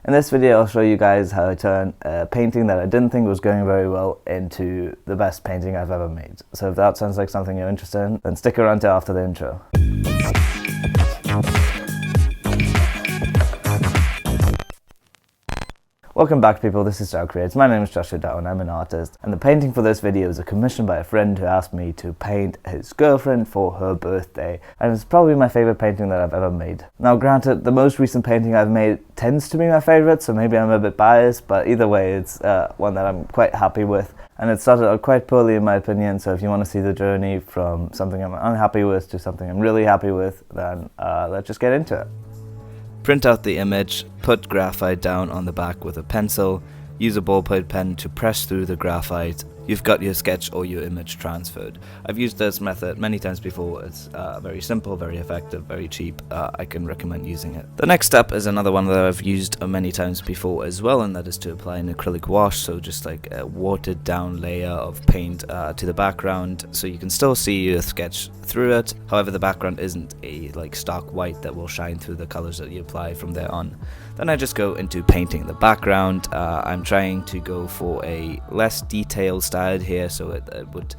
In this video I'll show you guys how I turn a painting that I didn't think was going very well into the best painting I've ever made. So if that sounds like something you're interested in, then stick around till after the intro. Welcome back people, this is Dow Creates. My name is Joshua Dow and I'm an artist, and the painting for this video is a commission by a friend who asked me to paint his girlfriend for her birthday, and it's probably my favourite painting that I've ever made. Now granted, the most recent painting I've made tends to be my favourite, so maybe I'm a bit biased, but either way it's one that I'm quite happy with, and it started out quite poorly in my opinion, so if you want to see the journey from something I'm unhappy with to something I'm really happy with, then let's just get into it. Print out the image, put graphite down on the back with a pencil, use a ballpoint pen to press through the graphite. You've got your sketch or your image transferred. I've used this method many times before. It's very simple, very effective, very cheap. I can recommend using it. The next step is another one that I've used many times before as well, and that is to apply an acrylic wash, so just like a watered down layer of paint to the background, so you can still see your sketch through it. However, the background isn't a stark white that will shine through the colors that you apply from there on. Then I just go into painting the background. I'm trying to go for a less detailed style here, so it would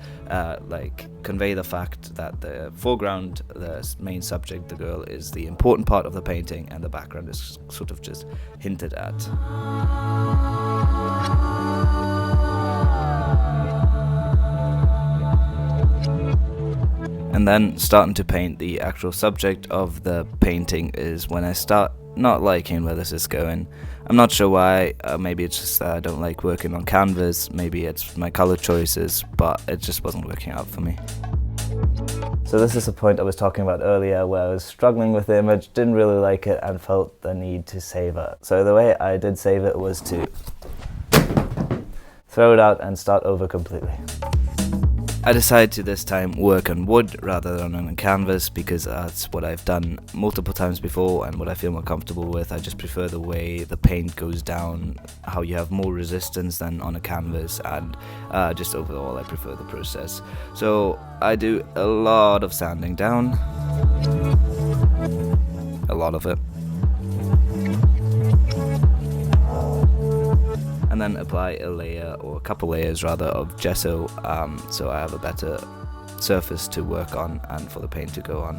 convey the fact that the foreground, the main subject, the girl, is the important part of the painting, and the background is sort of just hinted at. And then starting to paint the actual subject of the painting is when I start not liking where this is going. I'm not sure why. Maybe it's just that I don't like working on canvas, maybe it's my color choices, but it just wasn't working out for me. So this is the point I was talking about earlier, where I was struggling with the image, didn't really like it, and felt the need to save it. So the way I did save it was to throw it out and start over completely. I decided to this time work on wood rather than on a canvas, because that's what I've done multiple times before and what I feel more comfortable with. I just prefer the way the paint goes down, how you have more resistance than on a canvas, and just overall I prefer the process. So I do a lot of sanding down, a lot of it, and then apply a layer, or a couple layers rather, of gesso, so I have a better surface to work on and for the paint to go on.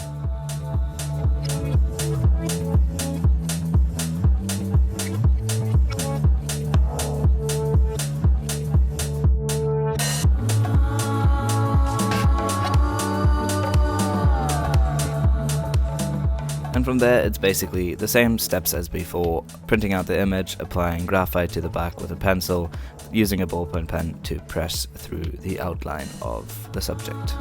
And from there it's basically the same steps as before: printing out the image, applying graphite to the back with a pencil, using a ballpoint pen to press through the outline of the subject.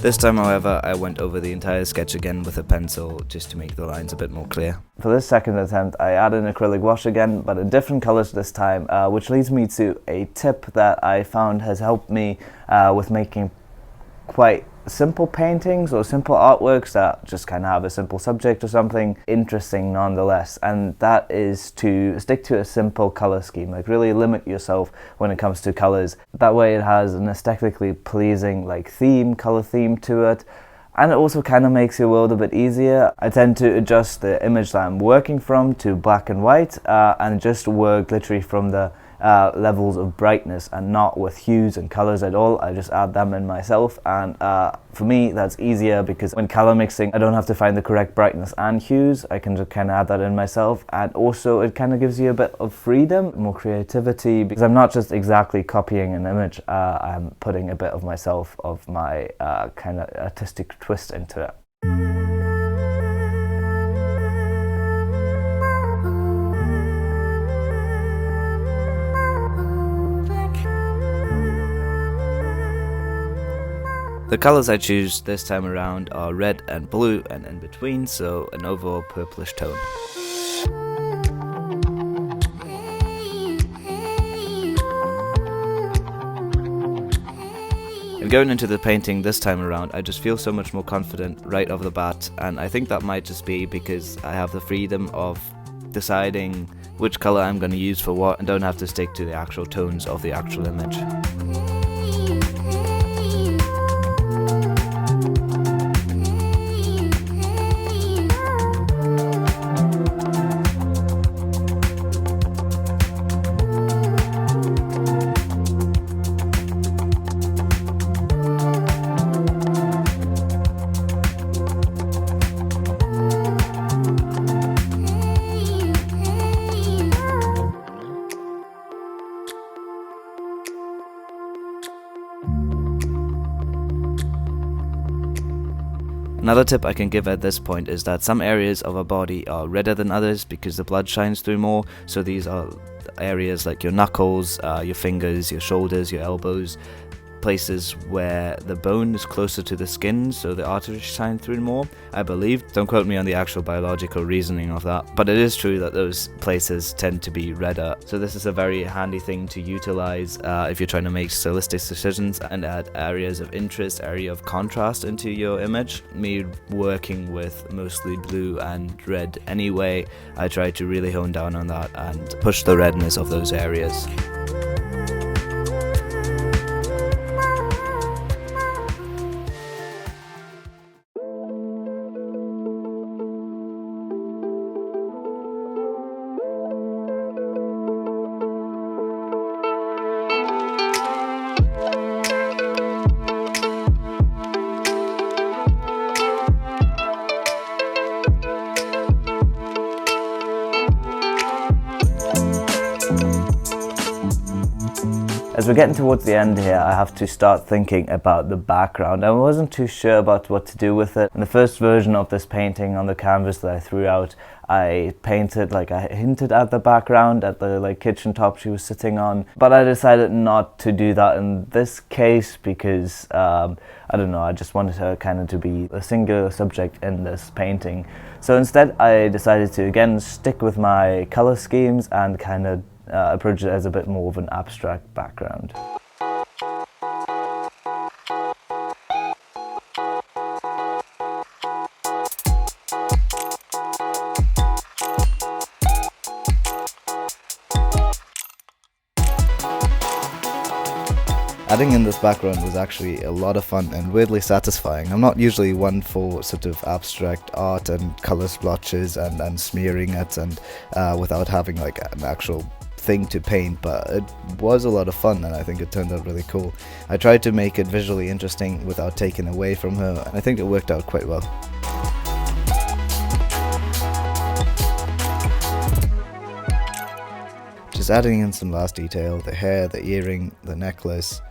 This time, however, I went over the entire sketch again with a pencil just to make the lines a bit more clear. For this second attempt, I added an acrylic wash again, but in different colors this time, which leads me to a tip that I found has helped me with making quite simple paintings or simple artworks that just kind of have a simple subject or something interesting nonetheless, and that is to stick to a simple color scheme. Really limit yourself when it comes to colors. That way it has an aesthetically pleasing color theme to it, and it also kind of makes your world a bit easier. I tend to adjust the image that I'm working from to black and white, and just work literally from the levels of brightness and not with hues and colors at all. I just add them in myself, and for me that's easier because when color mixing I don't have to find the correct brightness and hues. I can just kind of add that in myself, and also it kind of gives you a bit of freedom, more creativity, because I'm not just exactly copying an image, I'm putting a bit of myself, of my kind of artistic twist into it. The colors I choose this time around are red and blue and in between, so an overall purplish tone. And going into the painting this time around, I just feel so much more confident right off the bat, and I think that might just be because I have the freedom of deciding which color I'm going to use for what and don't have to stick to the actual tones of the actual image. Another tip I can give at this point is that some areas of our body are redder than others because the blood shines through more. So these are areas like your knuckles, your fingers, your shoulders, your elbows, places where the bone is closer to the skin, so the arteries shine through more, I believe. Don't quote me on the actual biological reasoning of that, but it is true that those places tend to be redder. So this is a very handy thing to utilize if you're trying to make stylistic decisions and add areas of interest, area of contrast into your image. Me working with mostly blue and red anyway, I try to really hone down on that and push the redness of those areas. As we're getting towards the end here, I have to start thinking about the background. I wasn't too sure about what to do with it. In the first version of this painting on the canvas that I threw out, I painted, like I hinted at the background, at the kitchen top she was sitting on, but I decided not to do that in this case because, I don't know, I just wanted her kind of to be a singular subject in this painting. So instead I decided to again stick with my color schemes and kind of approach it as a bit more of an abstract background. Adding in this background was actually a lot of fun and weirdly satisfying. I'm not usually one for sort of abstract art and color splotches and smearing it and without having like an actual thing to paint, but it was a lot of fun and I think it turned out really cool. I tried to make it visually interesting without taking away from her, and I think it worked out quite well. Just adding in some last detail, the hair, the earring, the necklace,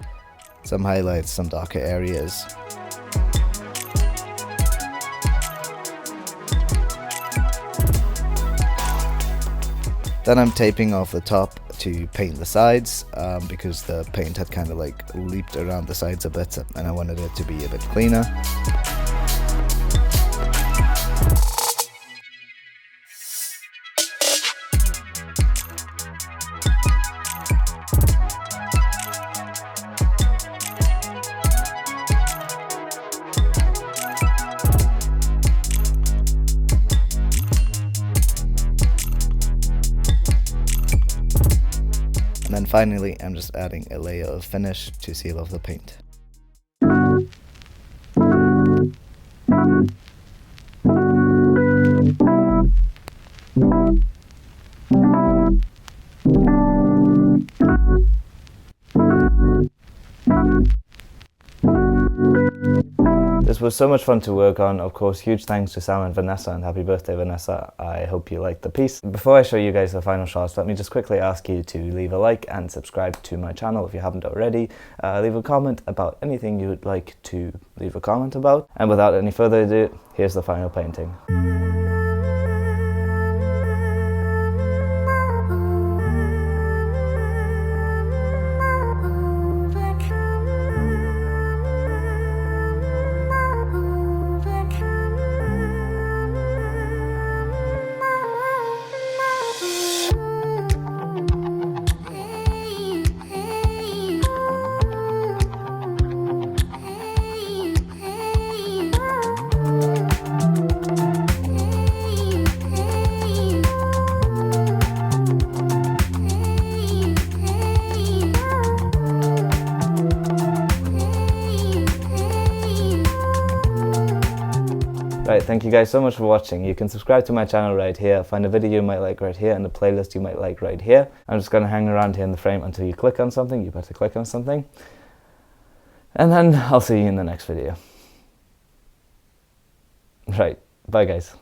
some highlights, some darker areas. Then I'm taping off the top to paint the sides because the paint had kind of like leaped around the sides a bit and I wanted it to be a bit cleaner. And then finally, I'm just adding a layer of finish to seal off the paint. This was so much fun to work on. Of course, huge thanks to Sam and Vanessa, and happy birthday, Vanessa. I hope you liked the piece. Before I show you guys the final shots, let me just quickly ask you to leave a like and subscribe to my channel if you haven't already. Leave a comment about anything you would like to leave a comment about. And without any further ado, here's the final painting. Right, thank you guys so much for watching. You can subscribe to my channel right here, find a video you might like right here, and a playlist you might like right here. I'm just going to hang around here in the frame until you click on something. You better click on something. And then I'll see you in the next video. Right, bye guys.